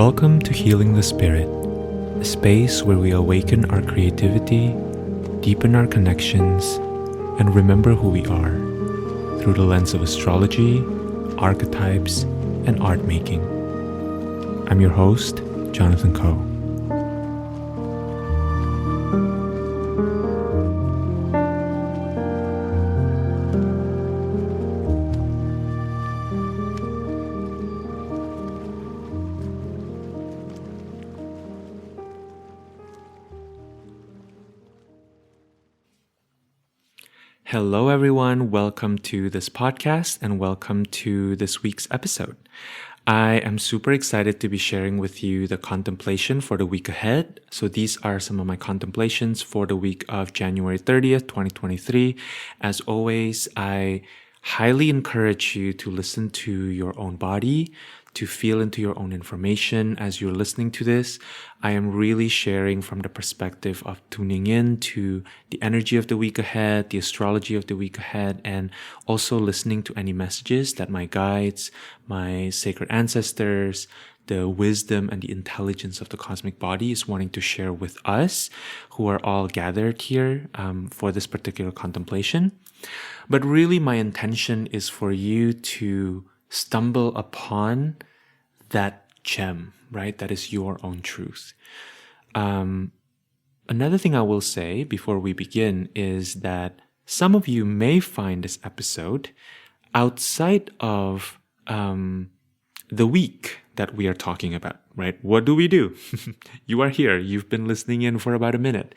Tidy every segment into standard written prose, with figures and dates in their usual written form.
Welcome to Healing the Spirit, a space where we awaken our creativity, deepen our connections, and remember who we are through the lens of astrology, archetypes, and art making. I'm your host, Jonathan Coe. Hello everyone, welcome to this podcast and welcome to this week's episode. I am super excited to be sharing with you the contemplation for the week ahead. So these are some of my contemplations for the week of January 30th, 2023. As always, I highly encourage you to listen to your own body, to feel into your own information as you're listening to this. I am really sharing from the perspective of tuning in to the energy of the week ahead, the astrology of the week ahead, and also listening to any messages that my guides, my sacred ancestors, the wisdom and the intelligence of the cosmic body is wanting to share with us who are all gathered here for this particular contemplation. But really my intention is for you to stumble upon that gem, right? That is your own truth. Another thing I will say before we begin is that some of you may find this episode outside of the week that we are talking about, right? What do we do? You are here. You've been listening in for about a minute.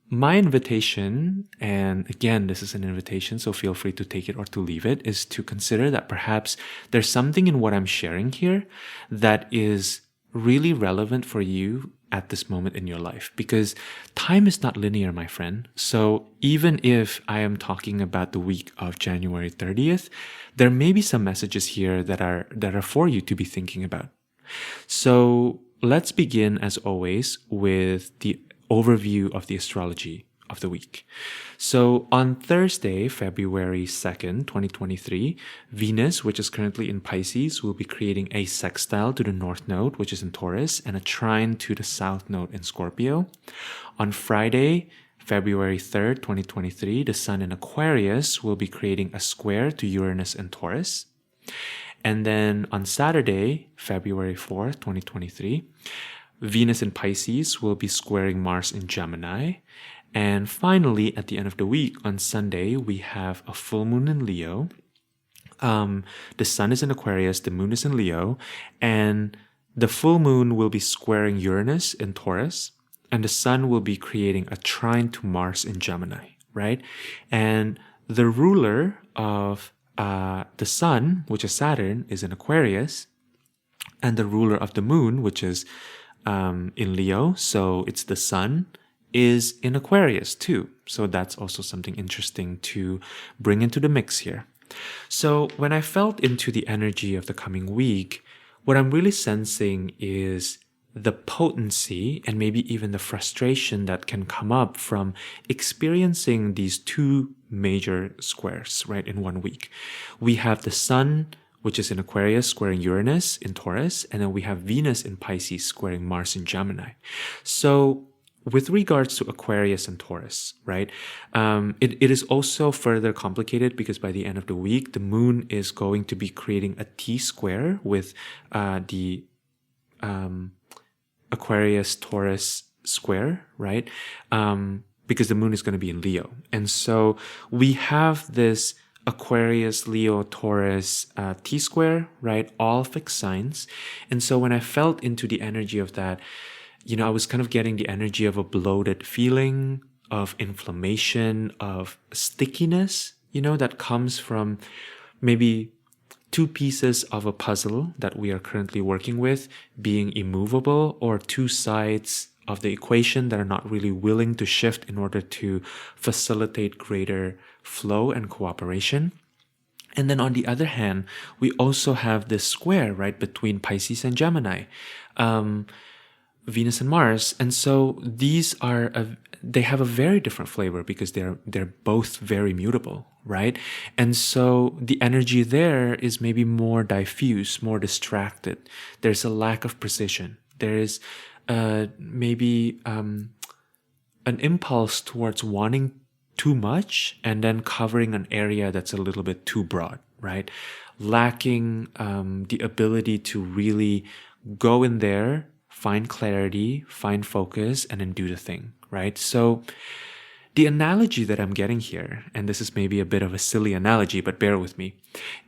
My invitation, and again, this is an invitation, so feel free to take it or to leave it, is to consider that perhaps there's something in what I'm sharing here that is really relevant for you at this moment in your life, because time is not linear, my friend. So even if I am talking about the week of January 30th, there may be some messages here that are for you to be thinking about. So let's begin, as always, with the overview of the astrology of the week. So on Thursday, February 2nd, 2023, Venus, which is currently in Pisces, will be creating a sextile to the North Node, which is in Taurus, and a trine to the South Node in Scorpio. On Friday, February 3rd, 2023, the Sun in Aquarius will be creating a square to Uranus in Taurus. And then on Saturday, February 4th, 2023, Venus in Pisces will be squaring Mars in Gemini. And finally, at the end of the week, on Sunday, we have a full moon in Leo. The Sun is in Aquarius, the moon is in Leo, and the full moon will be squaring Uranus in Taurus, and the Sun will be creating a trine to Mars in Gemini, right? And the ruler of the Sun, which is Saturn, is in Aquarius, and the ruler of the moon, which is in Leo, so it's the Sun, is in Aquarius too. So that's also something interesting to bring into the mix here. So when I felt into the energy of the coming week, what I'm really sensing is the potency and maybe even the frustration that can come up from experiencing these two major squares, right, in 1 week. We have the Sun, which is in Aquarius, squaring Uranus in Taurus, and then we have Venus in Pisces squaring Mars in Gemini. So with regards to Aquarius and Taurus, right, it is also further complicated because by the end of the week, the moon is going to be creating a T-square with the Aquarius-Taurus square, right, because the moon is going to be in Leo. And so we have this Aquarius, Leo, Taurus, T-square, right? All fixed signs. And so when I felt into the energy of that, I was kind of getting the energy of a bloated feeling, of inflammation, of stickiness, that comes from maybe two pieces of a puzzle that we are currently working with being immovable, or two sides of the equation that are not really willing to shift in order to facilitate greater flow and cooperation. And then on the other hand, we also have this square, right, between Pisces and Gemini, Venus and Mars. And so these are they have a very different flavor because they're both very mutable, right? And so the energy there is maybe more diffuse, more distracted. There's a lack of precision. There is maybe an impulse towards wanting too much and then covering an area that's a little bit too broad, right? Lacking the ability to really go in there, find clarity, find focus, and then do the thing, right? So the analogy that I'm getting here, and this is maybe a bit of a silly analogy, but bear with me,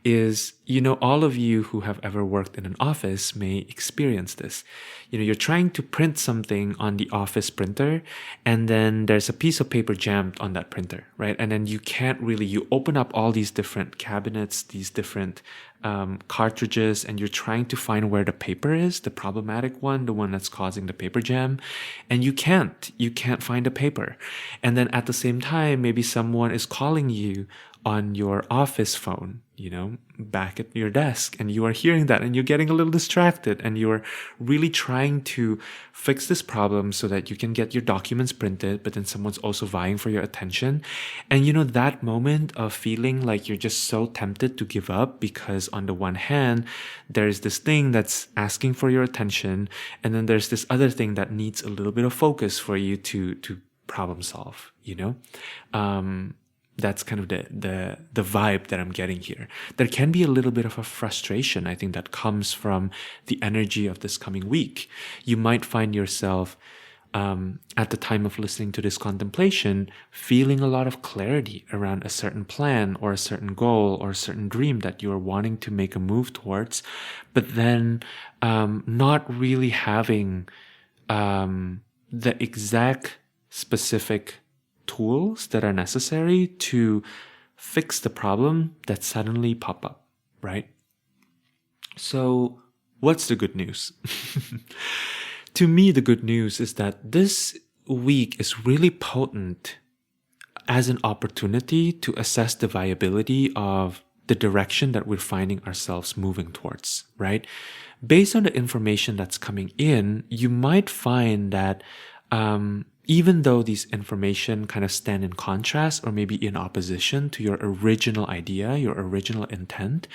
is, all of you who have ever worked in an office may experience this. You're trying to print something on the office printer, and then there's a piece of paper jammed on that printer, right? And then you open up all these different cabinets, these different cartridges, and you're trying to find where the paper is, the problematic one, the one that's causing the paper jam, and you can't find the paper. And then at the same time, maybe someone is calling you on your office phone, back at your desk, and you are hearing that and you're getting a little distracted, and you're really trying to fix this problem so that you can get your documents printed, but then someone's also vying for your attention. And that moment of feeling like you're just so tempted to give up, because on the one hand, there's this thing that's asking for your attention, and then there's this other thing that needs a little bit of focus for you to problem solve, That's kind of the vibe that I'm getting here. There can be a little bit of a frustration, I think, that comes from the energy of this coming week. You might find yourself at the time of listening to this contemplation feeling a lot of clarity around a certain plan or a certain goal or a certain dream that you're wanting to make a move towards, but then not really having the exact specific tools that are necessary to fix the problem that suddenly pop up, right? So what's the good news? To me, the good news is that this week is really potent as an opportunity to assess the viability of the direction that we're finding ourselves moving towards, right? Based on the information that's coming in, you might find that even though these information kind of stand in contrast or maybe in opposition to your original idea, your original intent,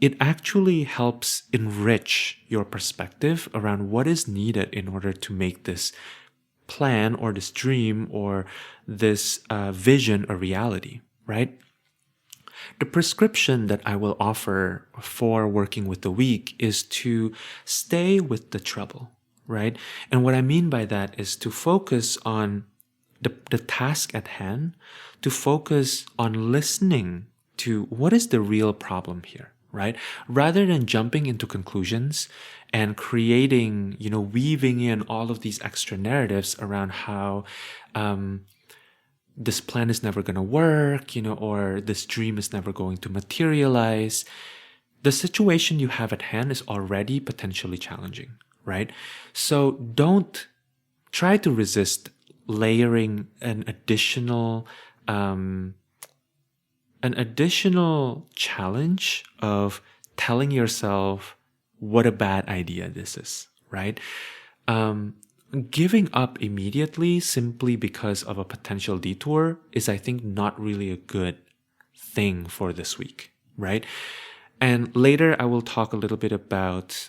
it actually helps enrich your perspective around what is needed in order to make this plan or this dream or this vision a reality, right? The prescription that I will offer for working with the week is to stay with the trouble, right? And what I mean by that is to focus on the task at hand, to focus on listening to what is the real problem here, right? Rather than jumping into conclusions and creating, weaving in all of these extra narratives around how this plan is never going to work, or this dream is never going to materialize. The situation you have at hand is already potentially challenging, right? So don't try to resist layering an additional challenge of telling yourself what a bad idea this is, right? Giving up immediately simply because of a potential detour is, I think, not really a good thing for this week, right? And later I will talk a little bit about,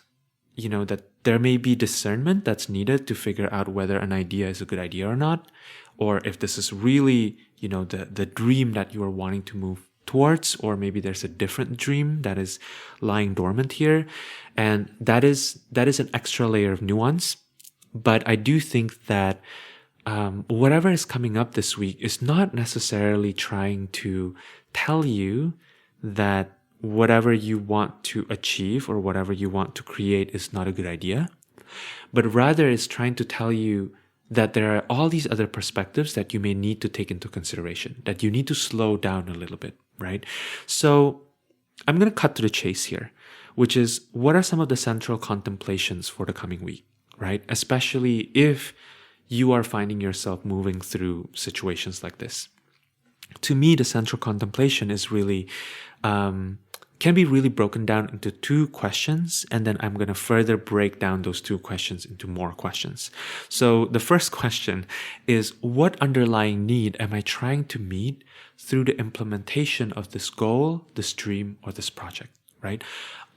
that there may be discernment that's needed to figure out whether an idea is a good idea or not, or if this is really, the dream that you are wanting to move towards, or maybe there's a different dream that is lying dormant here. And that is an extra layer of nuance. But I do think that whatever is coming up this week is not necessarily trying to tell you that whatever you want to achieve or whatever you want to create is not a good idea, but rather is trying to tell you that there are all these other perspectives that you may need to take into consideration, that you need to slow down a little bit, right? So I'm going to cut to the chase here, which is, what are some of the central contemplations for the coming week, right? Especially if you are finding yourself moving through situations like this. To me, the central contemplation is really can be really broken down into 2 questions, and then I'm going to further break down those 2 questions into more questions. So the first question is, what underlying need am I trying to meet through the implementation of this goal, this dream, or this project, right?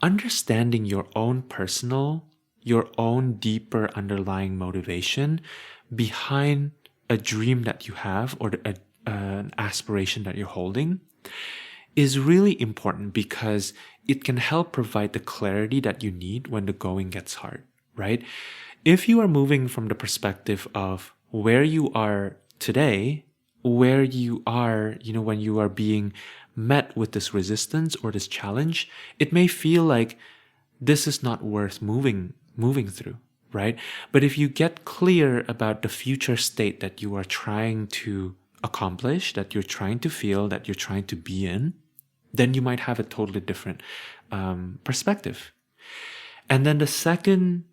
Understanding your own personal, your own deeper underlying motivation behind a dream that you have, or an aspiration that you're holding, is really important, because it can help provide the clarity that you need when the going gets hard, right? If you are moving from the perspective of where you are today, where you are, when you are being met with this resistance or this challenge, it may feel like this is not worth moving through, right? But if you get clear about the future state that you are trying to accomplish, that you're trying to feel, that you're trying to be in, then you might have a totally different perspective. And then the second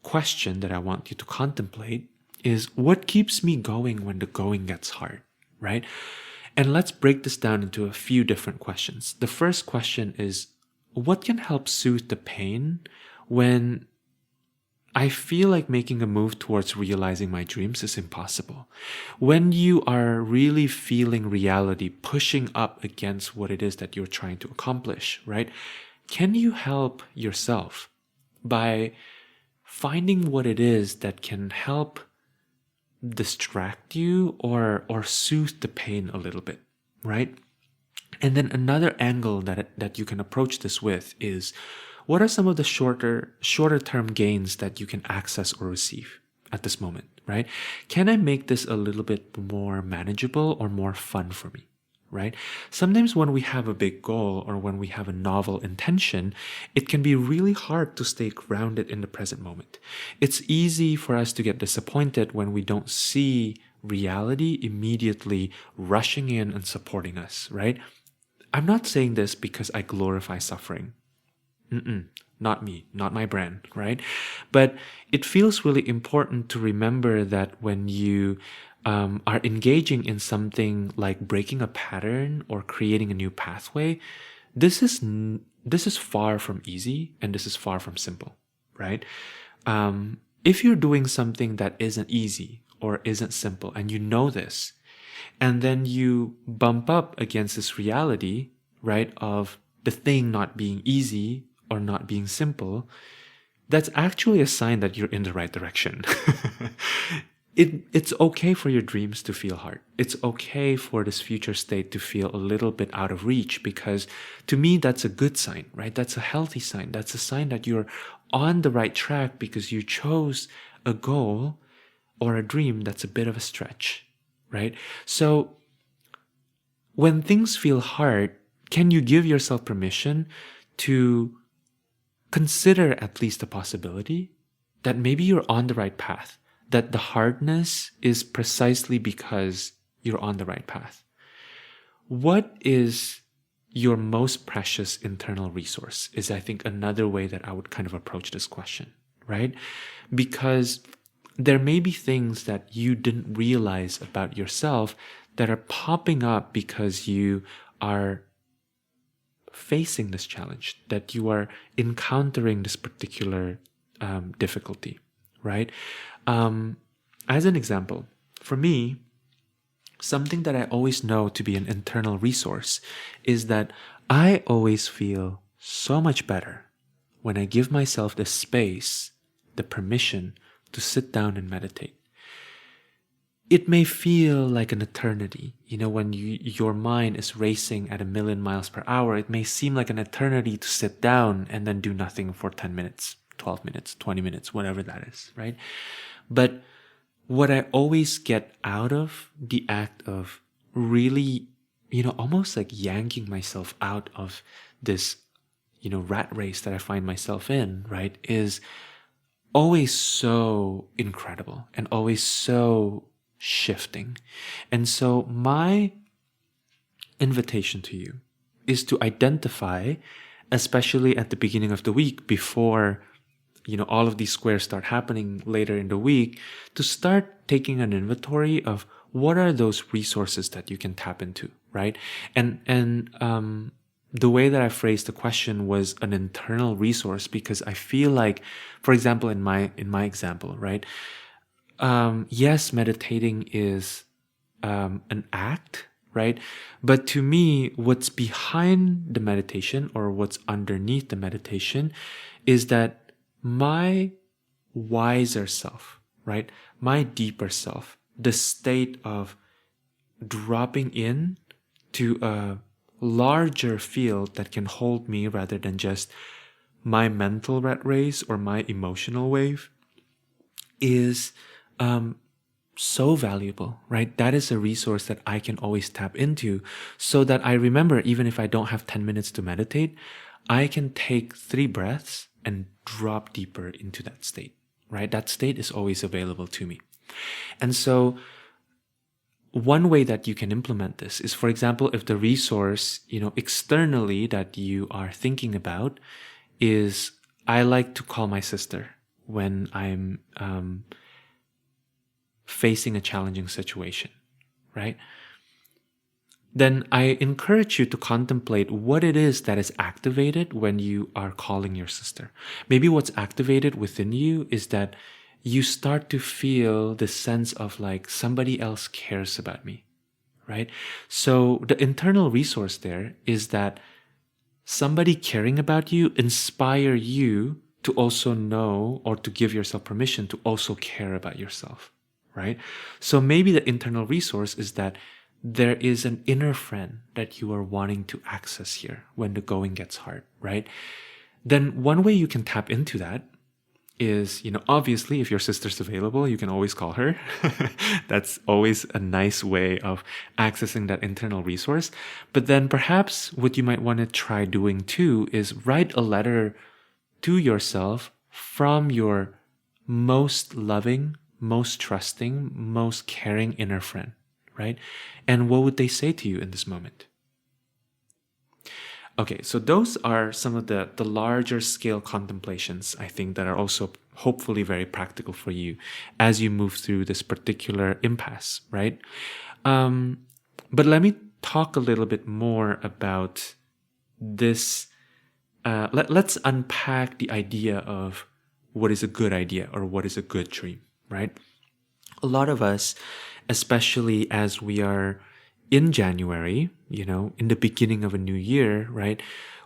question that I want you to contemplate is, what keeps me going when the going gets hard, right? And let's break this down into a few different questions. The first question is, what can help soothe the pain when I feel like making a move towards realizing my dreams is impossible? When you are really feeling reality pushing up against what it is that you're trying to accomplish, right? Can you help yourself by finding what it is that can help distract you or soothe the pain a little bit, right? And then another angle that you can approach this with is, what are some of the shorter term gains that you can access or receive at this moment, right? Can I make this a little bit more manageable or more fun for me, right? Sometimes when we have a big goal or when we have a novel intention, it can be really hard to stay grounded in the present moment. It's easy for us to get disappointed when we don't see reality immediately rushing in and supporting us, right? I'm not saying this because I glorify suffering. Not me, not my brand, right? But it feels really important to remember that when you are engaging in something like breaking a pattern or creating a new pathway, this is far from easy, and this is far from simple, right? If you're doing something that isn't easy or isn't simple, and you know this, and then you bump up against this reality, right, of the thing not being easy or not being simple, that's actually a sign that you're in the right direction. It's okay for your dreams to feel hard. It's okay for this future state to feel a little bit out of reach, because to me, that's a good sign, right? That's a healthy sign. That's a sign that you're on the right track because you chose a goal or a dream that's a bit of a stretch, right? So when things feel hard, can you give yourself permission to consider at least the possibility that maybe you're on the right path, that the hardness is precisely because you're on the right path? What is your most precious internal resource is, I think, another way that I would kind of approach this question, right? Because there may be things that you didn't realize about yourself that are popping up because you are facing this challenge, that you are encountering this particular difficulty, right? As an example, for me, something that I always know to be an internal resource is that I always feel so much better when I give myself the space, the permission to sit down and meditate. It may feel like an eternity. When your mind is racing at 1,000,000 miles per hour, it may seem like an eternity to sit down and then do nothing for 10 minutes, 12 minutes, 20 minutes, whatever that is, right? But what I always get out of the act of really, almost like yanking myself out of this, rat race that I find myself in, right, is always so incredible and always so shifting. And so my invitation to you is to identify, especially at the beginning of the week, before all of these squares start happening later in the week, to start taking an inventory of what are those resources that you can tap into, right? And the way that I phrased the question was an internal resource, because I feel like, for example, in my example, right? Yes, meditating is an act, right? But to me, what's behind the meditation, or what's underneath the meditation, is that my wiser self, right? My deeper self, the state of dropping in to a larger field that can hold me rather than just my mental rat race or my emotional wave, is so valuable, right? That is a resource that I can always tap into, so that I remember, even if I don't have 10 minutes to meditate, I can take 3 breaths and drop deeper into that state, right? That state is always available to me. And so one way that you can implement this is, for example, if the resource, externally that you are thinking about is, I like to call my sister when I'm facing a challenging situation, right? Then I encourage you to contemplate what it is that is activated when you are calling your sister. Maybe what's activated within you is that you start to feel the sense of like, somebody else cares about me, right? So the internal resource there is that somebody caring about you inspire you to also know, or to give yourself permission to also care about yourself, right? So maybe the internal resource is that there is an inner friend that you are wanting to access here when the going gets hard, right? Then one way you can tap into that is, obviously, if your sister's available, you can always call her. That's always a nice way of accessing that internal resource. But then perhaps what you might want to try doing too is write a letter to yourself from your most loving, most trusting, most caring inner friend, right? And what would they say to you in this moment? Okay, so those are some of the larger scale contemplations, I think, that are also hopefully very practical for you as you move through this particular impasse, right? But let me talk a little bit more about this. Let's unpack the idea of what is a good idea or what is a good dream, right? A lot of us, especially as we are in January, in the beginning of a new year, right?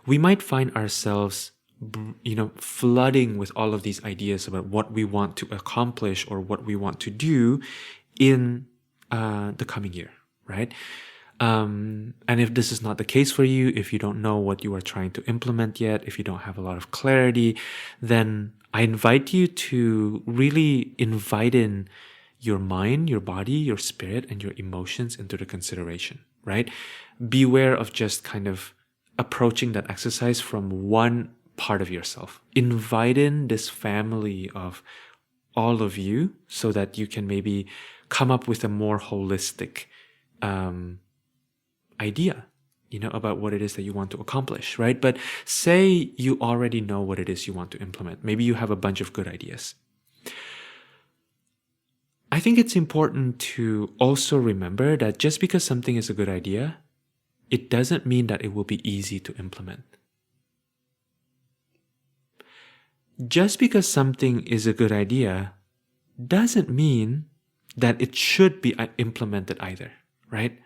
We might find ourselves, flooding with all of these ideas about what we want to accomplish or what we want to do in the coming year, right? And if this is not the case for you, if you don't know what you are trying to implement yet, if you don't have a lot of clarity, then I invite you to really invite in your mind, your body, your spirit, and your emotions into the consideration, right? Beware of just kind of approaching that exercise from one part of yourself. Invite in this family of all of you so that you can maybe come up with a more holistic idea, about what it is that you want to accomplish, right? But say you already know what it is you want to implement. Maybe you have a bunch of good ideas. I think it's important to also remember that just because something is a good idea, it doesn't mean that it will be easy to implement. Just because something is a good idea doesn't mean that it should be implemented either, right?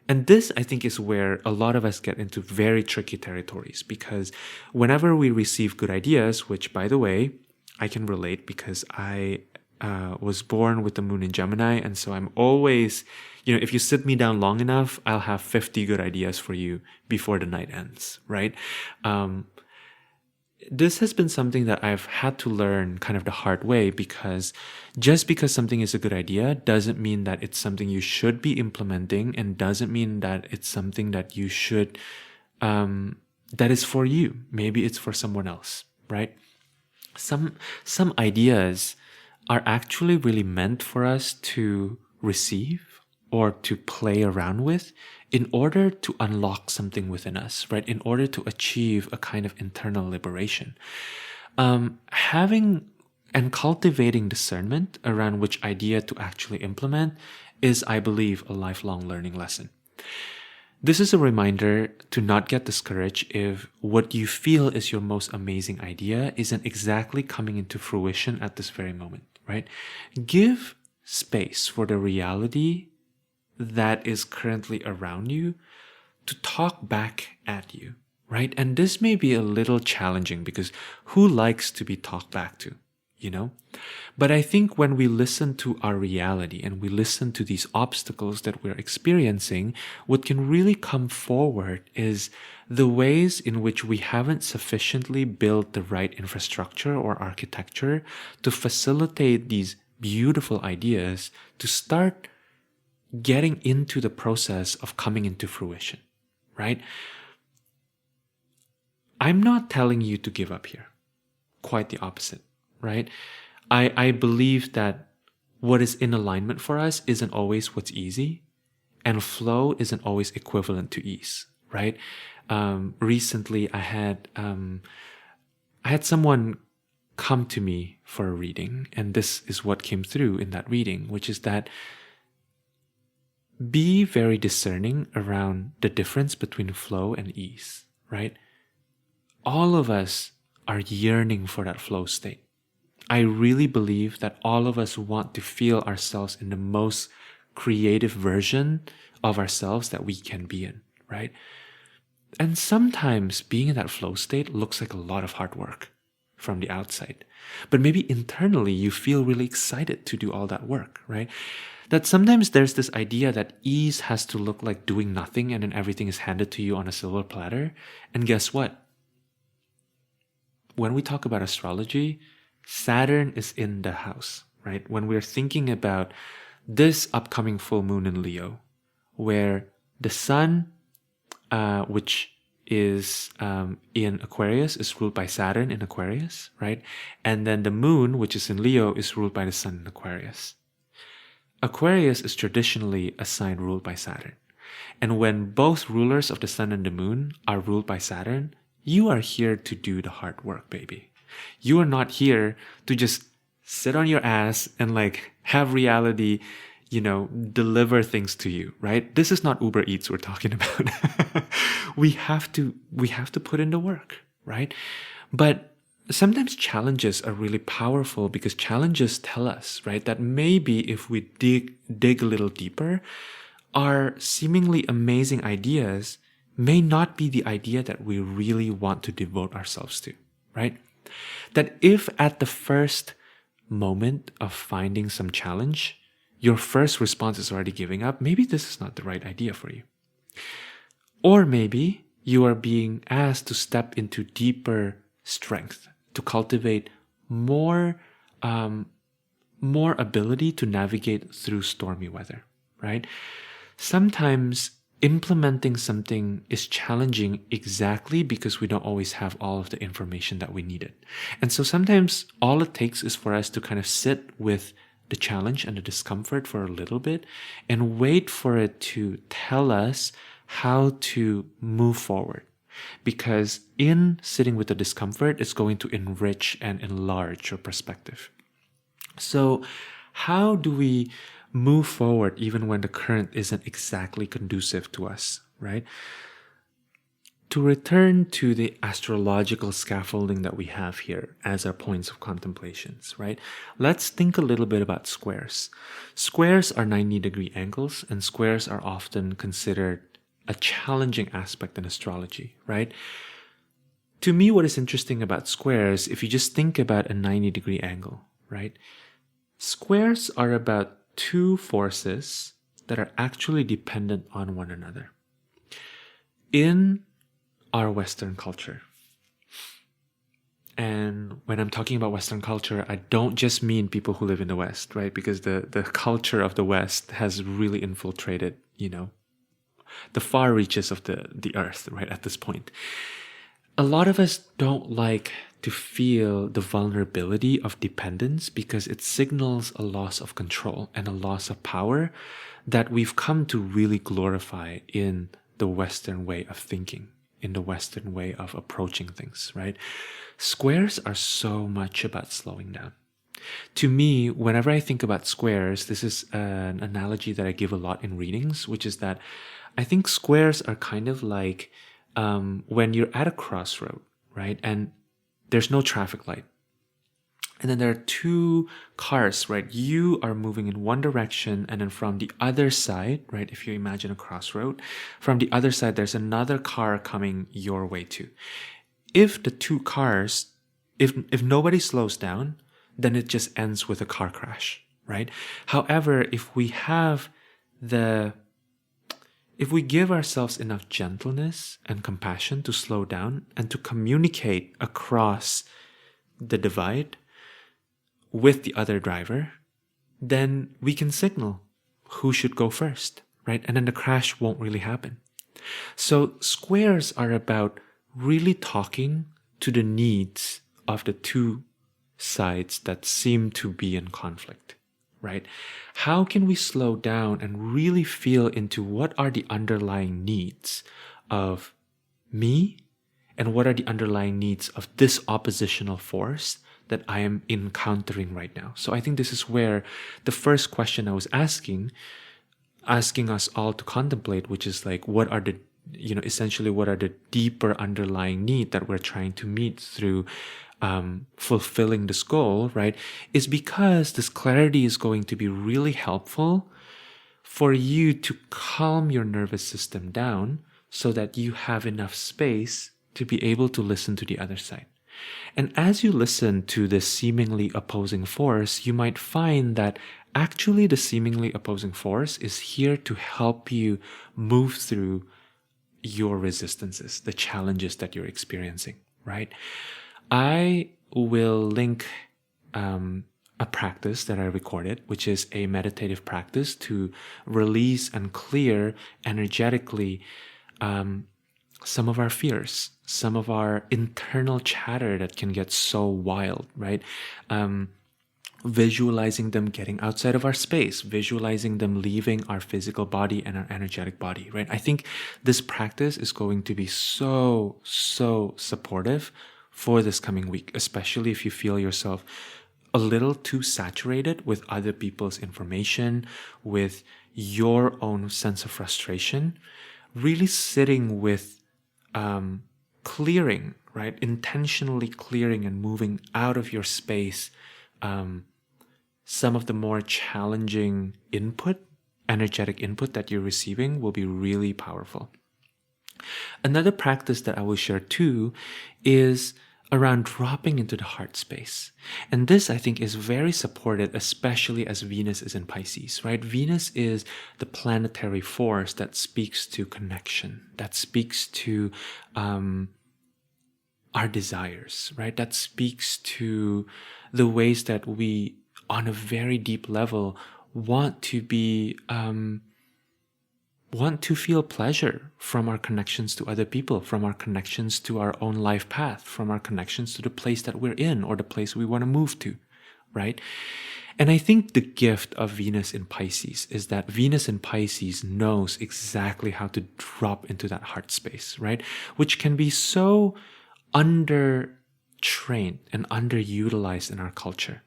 And this, I think, is where a lot of us get into very tricky territories, because whenever we receive good ideas, which, by the way, I can relate because I was born with the moon in Gemini, and so I'm always, if you sit me down long enough, I'll have 50 good ideas for you before the night ends, right? This has been something that I've had to learn kind of the hard way, because just because something is a good idea doesn't mean that it's something you should be implementing, and doesn't mean that it's something that you should, that is for you. Maybe it's for someone else, right? Some ideas are actually really meant for us to receive or to play around with in order to unlock something within us, right? In order to achieve a kind of internal liberation. Having and cultivating discernment around which idea to actually implement is, I believe, a lifelong learning lesson. This is a reminder to not get discouraged if what you feel is your most amazing idea isn't exactly coming into fruition at this very moment, right? Give space for the reality that is currently around you to talk back at you, right? And this may be a little challenging because who likes to be talked back to, you know? But I think when we listen to our reality and we listen to these obstacles that we're experiencing, what can really come forward is the ways in which we haven't sufficiently built the right infrastructure or architecture to facilitate these beautiful ideas to start getting into the process of coming into fruition, right? I'm not telling you to give up here. Quite the opposite, right? I believe that what is in alignment for us isn't always what's easy, and flow isn't always equivalent to ease, right? Recently, I had someone come to me for a reading, and this is what came through in that reading, which is that be very discerning around the difference between flow and ease, right? All of us are yearning for that flow state. I really believe that all of us want to feel ourselves in the most creative version of ourselves that we can be in, right? And sometimes being in that flow state looks like a lot of hard work from the outside. But maybe internally you feel really excited to do all that work, right? That sometimes there's this idea that ease has to look like doing nothing and then everything is handed to you on a silver platter. And guess what? When we talk about astrology, Saturn is in the house, right? When we're thinking about this upcoming full moon in Leo, where the sun, which is in Aquarius, is ruled by Saturn in Aquarius, right? And then the moon, which is in Leo, is ruled by the sun in Aquarius. Aquarius is traditionally a sign ruled by Saturn. And when both rulers of the sun and the moon are ruled by Saturn, you are here to do the hard work, baby. You are not here to just sit on your ass and like have reality, deliver things to you, right? This is not Uber Eats we're talking about. we have to put in the work, right? But sometimes challenges are really powerful because challenges tell us, right, that maybe if we dig a little deeper, our seemingly amazing ideas may not be the idea that we really want to devote ourselves to, right? That if at the first moment of finding some challenge, your first response is already giving up, maybe this is not the right idea for you. Or maybe you are being asked to step into deeper strength, to cultivate more ability to navigate through stormy weather, right? Sometimes implementing something is challenging exactly because we don't always have all of the information that we needed. And so sometimes all it takes is for us to kind of sit with the challenge and the discomfort for a little bit and wait for it to tell us how to move forward. Because in sitting with the discomfort, it's going to enrich and enlarge your perspective. So how do we move forward even when the current isn't exactly conducive to us, right? To return to the astrological scaffolding that we have here as our points of contemplations, right? Let's think a little bit about squares. Squares are 90-degree angles, and squares are often considered a challenging aspect in astrology, right? To me, what is interesting about squares, if you just think about a 90-degree angle, right? Squares are about two forces that are actually dependent on one another. In our Western culture, and when I'm talking about Western culture, I don't just mean people who live in the West, right? Because the culture of the West has really infiltrated, the far reaches of the earth, right, at this point. A lot of us don't like to feel the vulnerability of dependence because it signals a loss of control and a loss of power that we've come to really glorify in the Western way of thinking, in the Western way of approaching things, right? Squares are so much about slowing down. To me, whenever I think about squares, this is an analogy that I give a lot in readings, which is that I think squares are kind of like when you're at a crossroad, right? And there's no traffic light. And then there are two cars, right? You are moving in one direction, and then from the other side, right? If you imagine a crossroad, from the other side, there's another car coming your way too. If the two cars, if nobody slows down, then it just ends with a car crash, right? However, if we give ourselves enough gentleness and compassion to slow down and to communicate across the divide with the other driver, then we can signal who should go first, right? And then the crash won't really happen. So squares are about really talking to the needs of the two sides that seem to be in conflict, right? How can we slow down and really feel into what are the underlying needs of me and what are the underlying needs of this oppositional force that I am encountering right now? So I think this is where the first question I was asking us all to contemplate, which is like, what are the, essentially what are the deeper underlying need that we're trying to meet through fulfilling this goal, right? Is because this clarity is going to be really helpful for you to calm your nervous system down so that you have enough space to be able to listen to the other side. And as you listen to this seemingly opposing force, you might find that actually the seemingly opposing force is here to help you move through your resistances, the challenges that you're experiencing, right? I will link a practice that I recorded, which is a meditative practice to release and clear energetically some of our fears, some of our internal chatter that can get so wild, right? Visualizing them getting outside of our space, visualizing them leaving our physical body and our energetic body, right? I think this practice is going to be so supportive for this coming week, especially if you feel yourself a little too saturated with other people's information, with your own sense of frustration. Really sitting with clearing, right? Intentionally clearing and moving out of your space some of the more challenging input, energetic input that you're receiving will be really powerful. Another practice that I will share too is around dropping into the heart space. And this, I think, is very supported, especially as Venus is in Pisces, right? Venus is the planetary force that speaks to connection, that speaks to our desires, right? That speaks to the ways that we, on a very deep level, want to feel pleasure from our connections to other people, from our connections to our own life path, from our connections to the place that we're in or the place we want to move to, right? And I think the gift of Venus in Pisces is that Venus in Pisces knows exactly how to drop into that heart space, right? Which can be so under-trained and underutilized in our culture.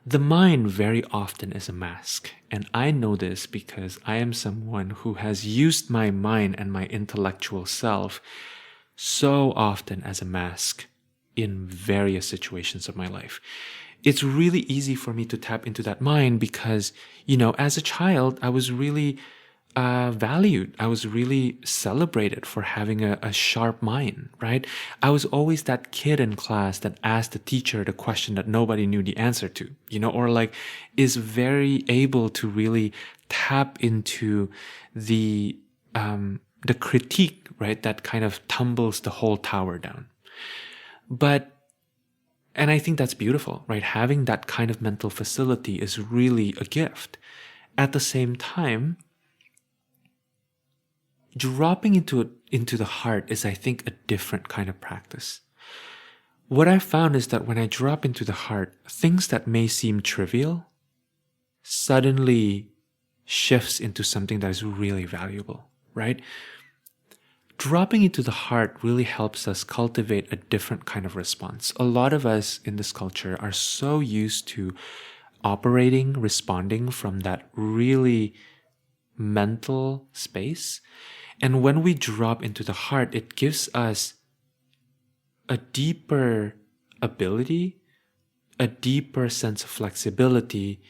The mind very often is a mask, and I know this because I am someone who has used my mind and my intellectual self so often as a mask in various situations of my life. It's really easy for me to tap into that mind because, as a child, I was really valued. I was really celebrated for having a sharp mind, right? I was always that kid in class that asked the teacher the question that nobody knew the answer to, or like is very able to really tap into the critique, right? That kind of tumbles the whole tower down. And I think that's beautiful, right? Having that kind of mental facility is really a gift. At the same time, dropping into the heart is, I think, a different kind of practice. What I found is that when I drop into the heart, things that may seem trivial suddenly shifts into something that is really valuable, right? dropping into the heart really helps us cultivate a different kind of response. A lot of us in this culture are so used to responding from that really mental space. And when we drop into the heart, it gives us a deeper ability, a deeper sense of flexibility,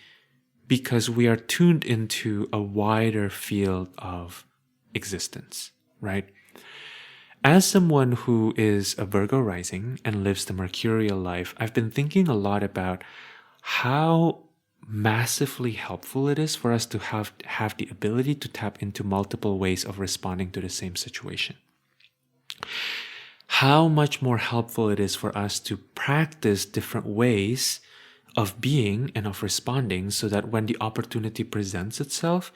because we are tuned into a wider field of existence, right? As someone who is a Virgo rising and lives the mercurial life, I've been thinking a lot about how massively helpful it is for us to have the ability to tap into multiple ways of responding to the same situation. How much more helpful it is for us to practice different ways of being and of responding, so that when the opportunity presents itself,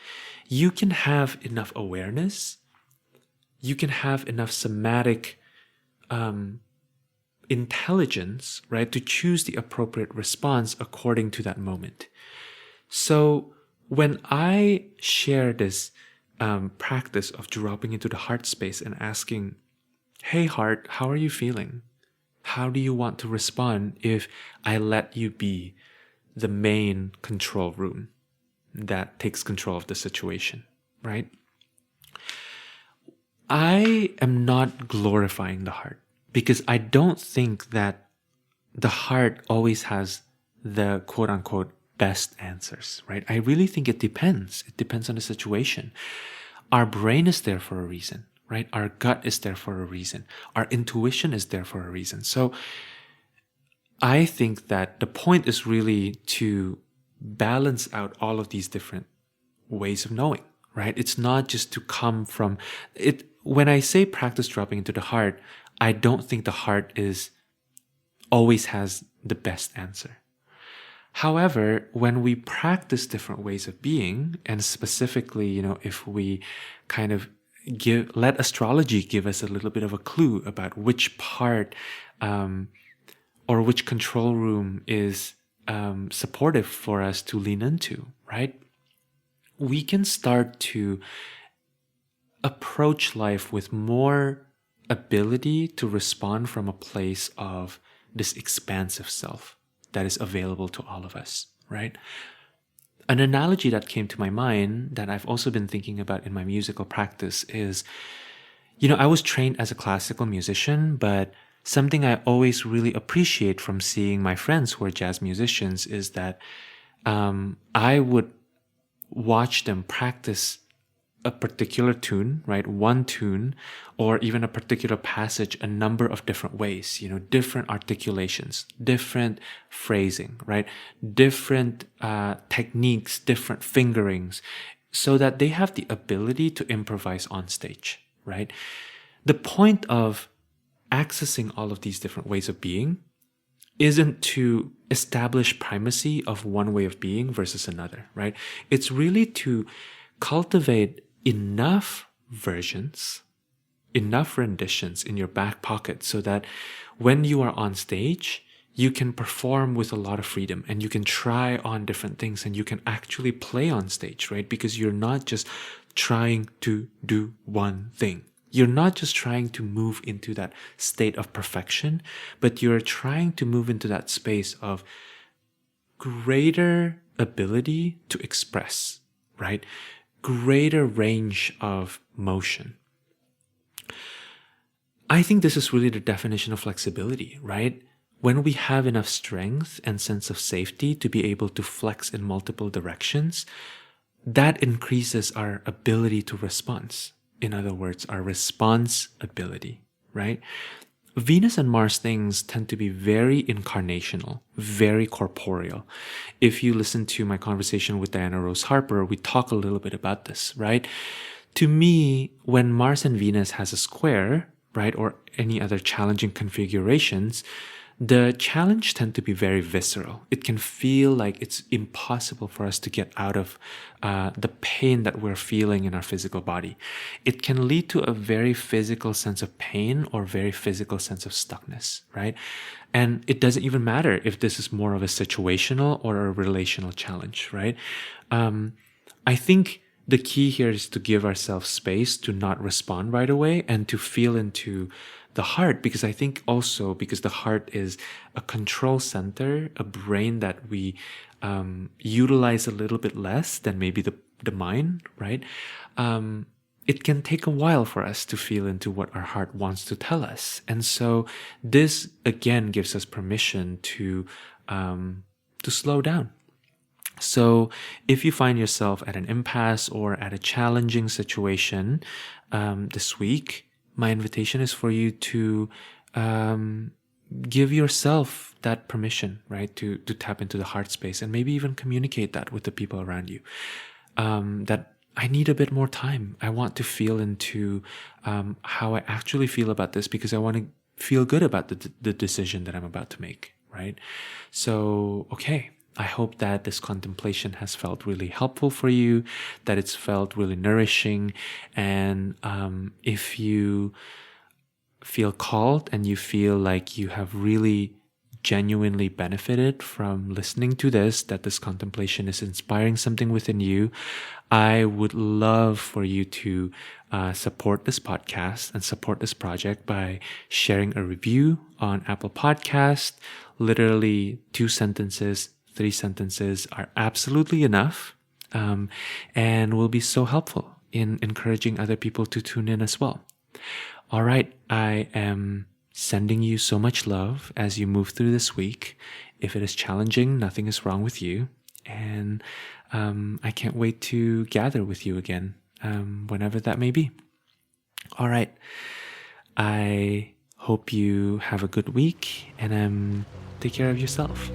you can have enough awareness, you can have enough somatic intelligence, right, to choose the appropriate response according to that moment. So when I share this practice of dropping into the heart space and asking, hey heart, how are you feeling? How do you want to respond if I let you be the main control room that takes control of the situation, right? I am not glorifying the heart, because I don't think that the heart always has the quote unquote best answers, right? I really think it depends. It depends on the situation. Our brain is there for a reason, right? Our gut is there for a reason. Our intuition is there for a reason. So I think that the point is really to balance out all of these different ways of knowing, right? It's not just to come from it. When I say practice dropping into the heart, I don't think the heart always has the best answer. However, when we practice different ways of being, and specifically, if we kind of let astrology give us a little bit of a clue about which part or which control room is supportive for us to lean into, right? We can start to approach life with more ability to respond from a place of this expansive self that is available to all of us, right? An analogy that came to my mind that I've also been thinking about in my musical practice is, I was trained as a classical musician, but something I always really appreciate from seeing my friends who are jazz musicians is that I would watch them practice a particular tune, right? One tune, or even a particular passage a number of different ways, different articulations, different phrasing, right? Different techniques, different fingerings, so that they have the ability to improvise on stage, right? The point of accessing all of these different ways of being isn't to establish primacy of one way of being versus another, right? It's really to cultivate enough versions, enough renditions in your back pocket, so that when you are on stage, you can perform with a lot of freedom and you can try on different things and you can actually play on stage, right? Because you're not just trying to do one thing. You're not just trying to move into that state of perfection, but you're trying to move into that space of greater ability to express, right? Greater range of motion. I think this is really the definition of flexibility, right? When we have enough strength and sense of safety to be able to flex in multiple directions, that increases our ability to respond. In other words, our response ability, right? Venus and Mars things tend to be very incarnational, very corporeal. If you listen to my conversation with Diana Rose Harper, we talk a little bit about this, right? To me, when Mars and Venus has a square, right, or any other challenging configurations, the challenge tend to be very visceral. It can feel like it's impossible for us to get out of the pain that we're feeling in our physical body. It can lead to a very physical sense of pain or very physical sense of stuckness, right? And it doesn't even matter if this is more of a situational or a relational challenge, right? I think the key here is to give ourselves space to not respond right away and to feel into the heart, because I think also because the heart is a control center, a brain that we utilize a little bit less than maybe the mind, right? It can take a while for us to feel into what our heart wants to tell us. And so this again gives us permission to slow down. So if you find yourself at an impasse or at a challenging situation this week, my invitation is for you to give yourself that permission, right? To tap into the heart space and maybe even communicate that with the people around you. That I need a bit more time. I want to feel into how I actually feel about this, because I want to feel good about the decision that I'm about to make, right? So, okay. I hope that this contemplation has felt really helpful for you, that it's felt really nourishing. And if you feel called and you feel like you have really genuinely benefited from listening to this, that this contemplation is inspiring something within you, I would love for you to support this podcast and support this project by sharing a review on Apple Podcast. Literally 2 sentences, 3 sentences are absolutely enough, and will be so helpful in encouraging other people to tune in as well. All right, I am sending you so much love as you move through this week. If it is challenging, nothing is wrong with you. And I can't wait to gather with you again, whenever that may be. All right, I hope you have a good week, and take care of yourself.